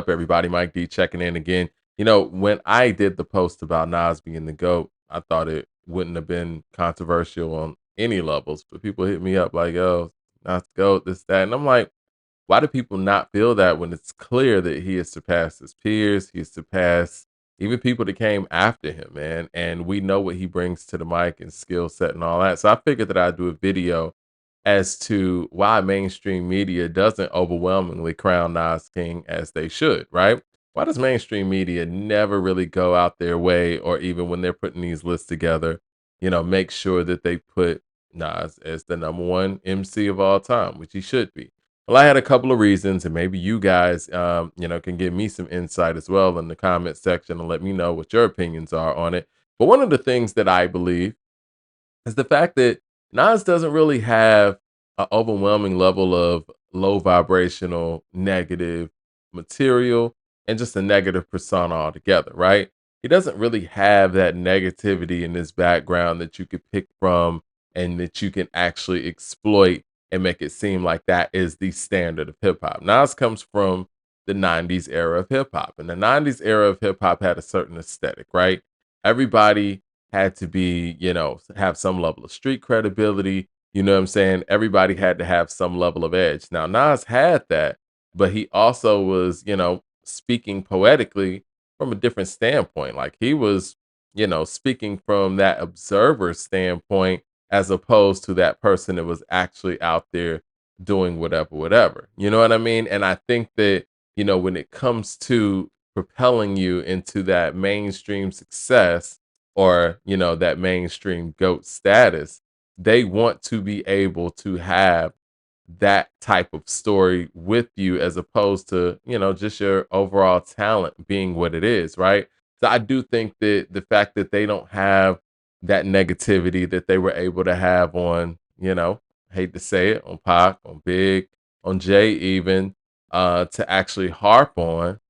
Up, everybody? Mike D checking in again. When I did the post about Nas being the GOAT, I thought it wouldn't have been controversial on any levels, but people hit me up like, "Oh, Nas the GOAT, this, that," and I'm like, why do people not feel that when it's clear that he has surpassed his peers? He's surpassed even people that came after him, man. And we know what he brings to the mic and skill set and all that. So I figured that I'd do a video as to why mainstream media doesn't overwhelmingly crown Nas King as they should, right? Why does mainstream media never really go out their way, or even when they're putting these lists together, make sure that they put Nas as the number one MC of all time, which he should be? Well, I had a couple of reasons, and maybe you guys, can give me some insight as well in the comment section and let me know what your opinions are on it. But one of the things that I believe is the fact that Nas doesn't really have an overwhelming level of low vibrational negative material and just a negative persona altogether, right? He doesn't really have that negativity in his background that you could pick from and that you can actually exploit and make it seem like that is the standard of hip hop. Nas comes from the 90s era of hip hop, and the 90s era of hip hop had a certain aesthetic, right? Everybody had to be, have some level of street credibility. You know what I'm saying? Everybody had to have some level of edge. Now, Nas had that, but he also was, speaking poetically from a different standpoint. Like he was, speaking from that observer standpoint as opposed to that person that was actually out there doing whatever, whatever. You know what I mean? And I think that, when it comes to propelling you into that mainstream success, or that mainstream goat status, they want to be able to have that type of story with you as opposed to just your overall talent being what it is, right? So I do think that the fact that they don't have that negativity that they were able to have on, hate to say it, on Pac, on Big, on Jay, even to actually harp on.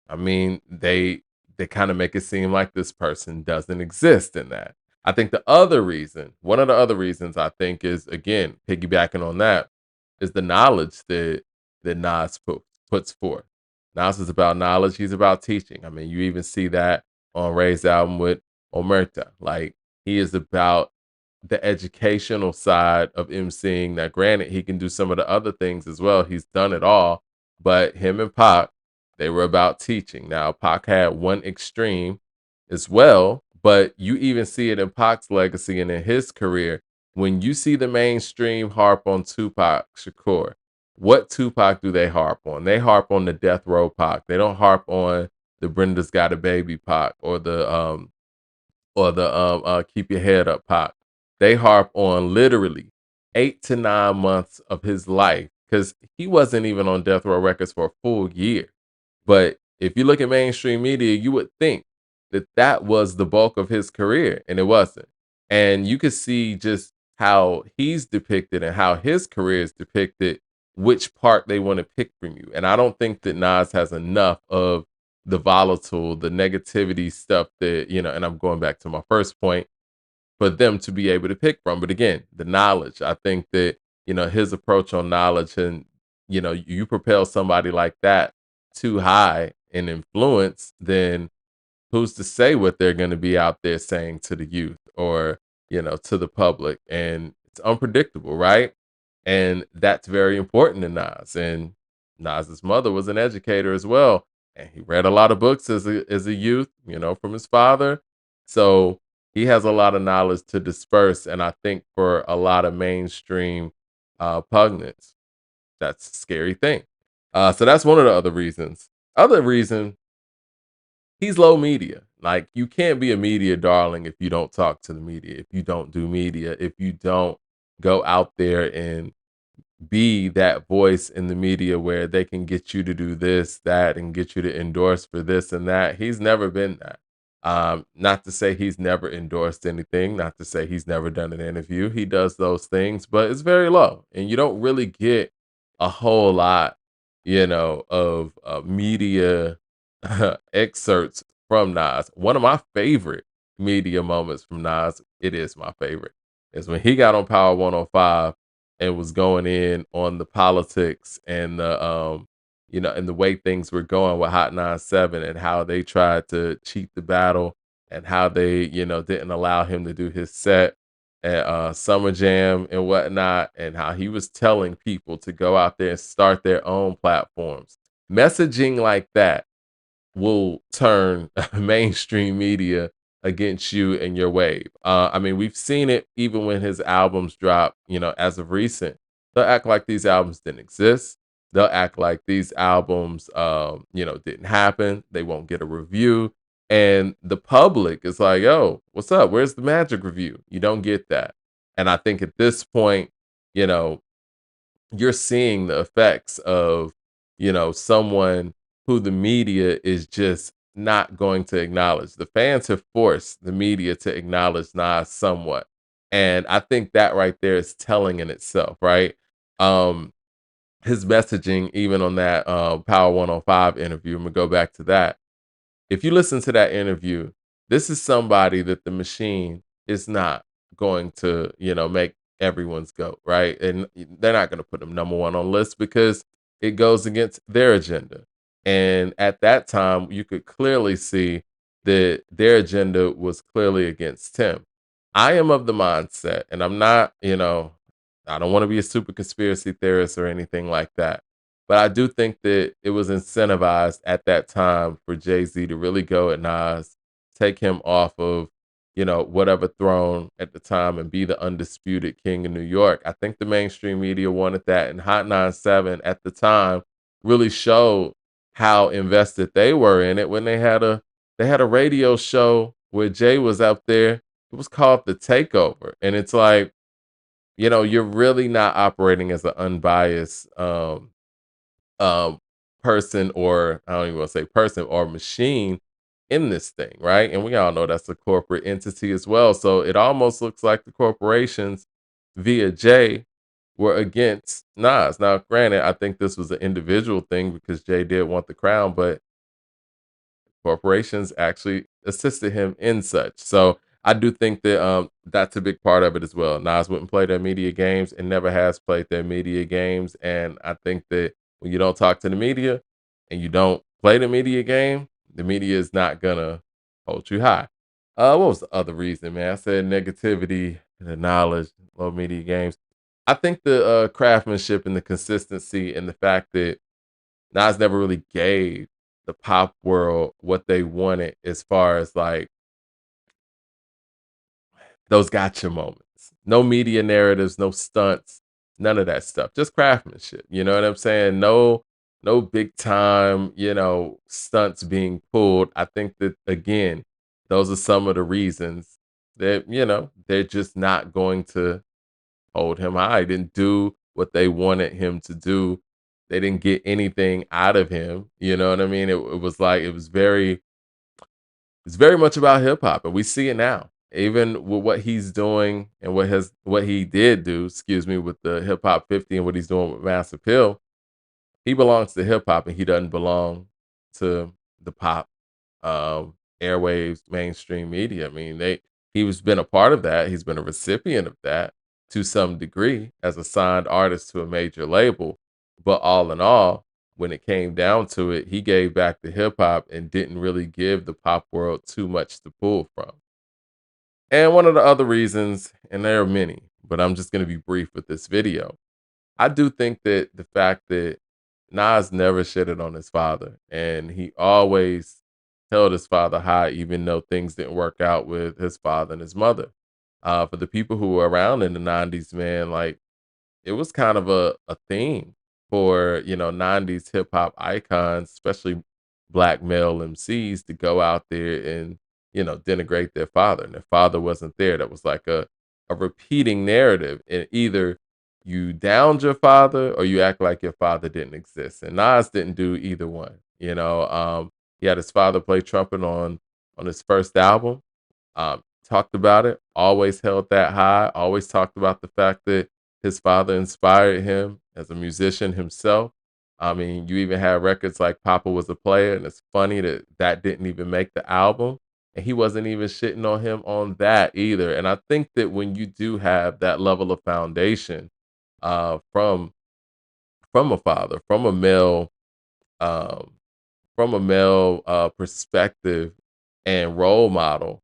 I mean, they kind of make it seem like this person doesn't exist in that. I think the other reason, one of the other reasons I think is, again, piggybacking on that, is the knowledge that puts forth. Nas is about knowledge. He's about teaching. I mean, you even see that on Ray's album with Omerta. Like he is about the educational side of emceeing. Now, granted, he can do some of the other things as well. He's done it all, but him and Pac, they were about teaching. Now, Pac had one extreme as well, but you even see it in Pac's legacy and in his career. When you see the mainstream harp on Tupac Shakur, what Tupac do they harp on? They harp on the death row Pac. They don't harp on the Brenda's Got a Baby Pac or the keep your head up Pac. They harp on literally 8 to 9 months of his life because he wasn't even on Death Row Records for a full year. But if you look at mainstream media, you would think that that was the bulk of his career, and it wasn't. And you could see just how he's depicted and how his career is depicted, which part they want to pick from you. And I don't think that Nas has enough of the volatile, the negativity stuff that, and I'm going back to my first point, for them to be able to pick from. But again, the knowledge, I think that, his approach on knowledge and, you propel somebody like that too high in influence, then who's to say what they're going to be out there saying to the youth or, to the public? And it's unpredictable, right? And that's very important to Nas. And Nas's mother was an educator as well. And he read a lot of books as a youth, from his father. So he has a lot of knowledge to disperse. And I think for a lot of mainstream pugnates, that's a scary thing. So that's one of the other reasons. Other reason, he's low media. Like you can't be a media darling if you don't talk to the media, if you don't do media, if you don't go out there and be that voice in the media where they can get you to do this, that, and get you to endorse for this and that. He's never been that. Not to say he's never endorsed anything, not to say he's never done an interview. He does those things, but it's very low. And you don't really get a whole lot, of media excerpts from Nas. One of my favorite media moments from Nas, it is my favorite, is when he got on Power 105 and was going in on the politics and the and the way things were going with Hot 97 and how they tried to cheat the battle and how they, didn't allow him to do his set at Summer Jam and whatnot, and how he was telling people to go out there and start their own platforms. Messaging like that will turn mainstream media against you and your wave. I mean, we've seen it even when his albums drop, as of recent. They'll act like these albums didn't exist. They'll act like these albums, didn't happen. They won't get a review. And the public is like, yo, what's up? Where's the magic review? You don't get that. And I think at this point, you know, you're seeing the effects of, someone who the media is just not going to acknowledge. The fans have forced the media to acknowledge Nas somewhat. And I think that right there is telling in itself, right? Um, his messaging, even on that Power 105 interview, I'm gonna go back to that. If you listen to that interview, this is somebody that the machine is not going to, make everyone's goat, right? And they're not going to put him number one on lists because it goes against their agenda. And at that time, you could clearly see that their agenda was clearly against him. I am of the mindset, and I'm not, I don't want to be a super conspiracy theorist or anything like that. But I do think that it was incentivized at that time for Jay-Z to really go at Nas, take him off of, whatever throne at the time and be the undisputed king of New York. I think the mainstream media wanted that, and Hot 97 at the time really showed how invested they were in it when they had a radio show where Jay was up there. It was called The Takeover. And it's like, you're really not operating as an unbiased um, person, or I don't even want to say person or machine in this thing, right? And we all know that's a corporate entity as well. So it almost looks like the corporations via Jay were against Nas. Now, granted, I think this was an individual thing because Jay did want the crown, but corporations actually assisted him in such. So I do think that that's a big part of it as well. Nas wouldn't play their media games and never has played their media games. And I think that when you don't talk to the media and you don't play the media game, the media is not gonna hold you high. What was the other reason, man? I said negativity, the knowledge, low media games. I think the craftsmanship and the consistency and the fact that Nas never really gave the pop world what they wanted as far as like those gotcha moments. No media narratives, no stunts, none of that stuff. Just craftsmanship. You know what I'm saying? No big time, stunts being pulled. I think that again, those are some of the reasons that, they're just not going to hold him high. Didn't do what they wanted him to do. They didn't get anything out of him. You know what I mean? It was like it's very much about hip hop, and we see it now. Even with what he's doing and what he did do, excuse me, with the hip hop 50 and what he's doing with Mass Appeal, he belongs to hip hop and he doesn't belong to the pop airwaves, mainstream media. I mean, he was been a part of that. He's been a recipient of that to some degree as a signed artist to a major label. But all in all, when it came down to it, he gave back to hip hop and didn't really give the pop world too much to pull from. And one of the other reasons, and there are many, but I'm just going to be brief with this video. I do think that the fact that Nas never shitted on his father, and he always held his father high, even though things didn't work out with his father and his mother. For the people who were around in the 90s, man, like it was kind of a theme for, 90s hip hop icons, especially black male MCs, to go out there and, denigrate their father. And their father wasn't there. That was like a repeating narrative. And either you downed your father or you act like your father didn't exist. And Nas didn't do either one. He had his father play trumpet on his first album. Talked about it, always held that high, always talked about the fact that his father inspired him as a musician himself. I mean, you even have records like Papa Was a Player, and it's funny that that didn't even make the album, and he wasn't even shitting on him on that either. And I think that when you do have that level of foundation from a father, from a male um, from a male perspective and role model,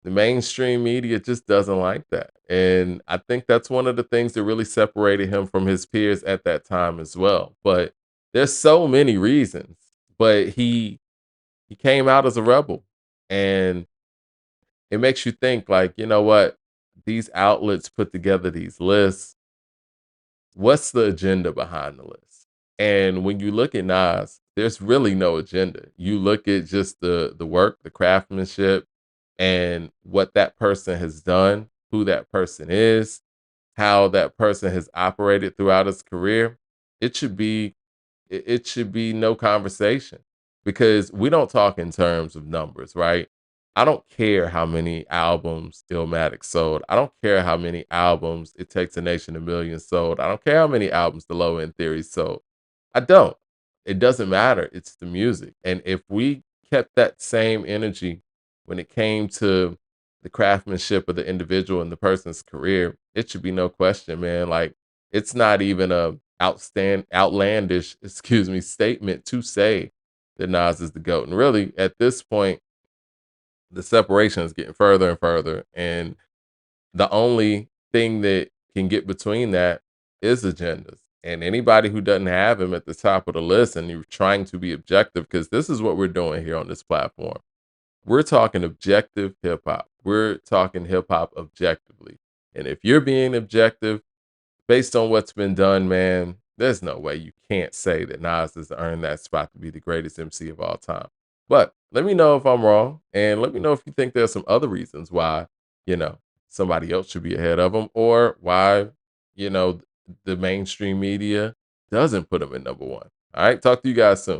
the mainstream media just doesn't like that. And I think that's one of the things that really separated him from his peers at that time as well. But there's so many reasons. But he came out as a rebel. And it makes you think like, you know what? These outlets put together these lists. What's the agenda behind the list? And when you look at Nas, there's really no agenda. You look at just the work, the craftsmanship, and what that person has done, who that person is, how that person has operated throughout his career. It should be it should be no conversation because we don't talk in terms of numbers, right? I don't care how many albums Illmatic sold. I don't care how many albums It Takes a Nation of Millions sold. I don't care how many albums The Low End Theory sold. I don't. It doesn't matter. It's the music. And if we kept that same energy when it came to the craftsmanship of the individual and the person's career, it should be no question, man. Like it's not even a outlandish, excuse me, statement to say that Nas is the GOAT. And really, at this point, the separation is getting further and further. And the only thing that can get between that is agendas. And anybody who doesn't have him at the top of the list and you're trying to be objective, because this is what we're doing here on this platform. We're talking objective hip hop. We're talking hip hop objectively. And if you're being objective, based on what's been done, man, there's no way you can't say that Nas has earned that spot to be the greatest MC of all time. But let me know if I'm wrong, and let me know if you think there's some other reasons why, you know, somebody else should be ahead of him, or why, you know, the mainstream media doesn't put him in number one. All right, talk to you guys soon.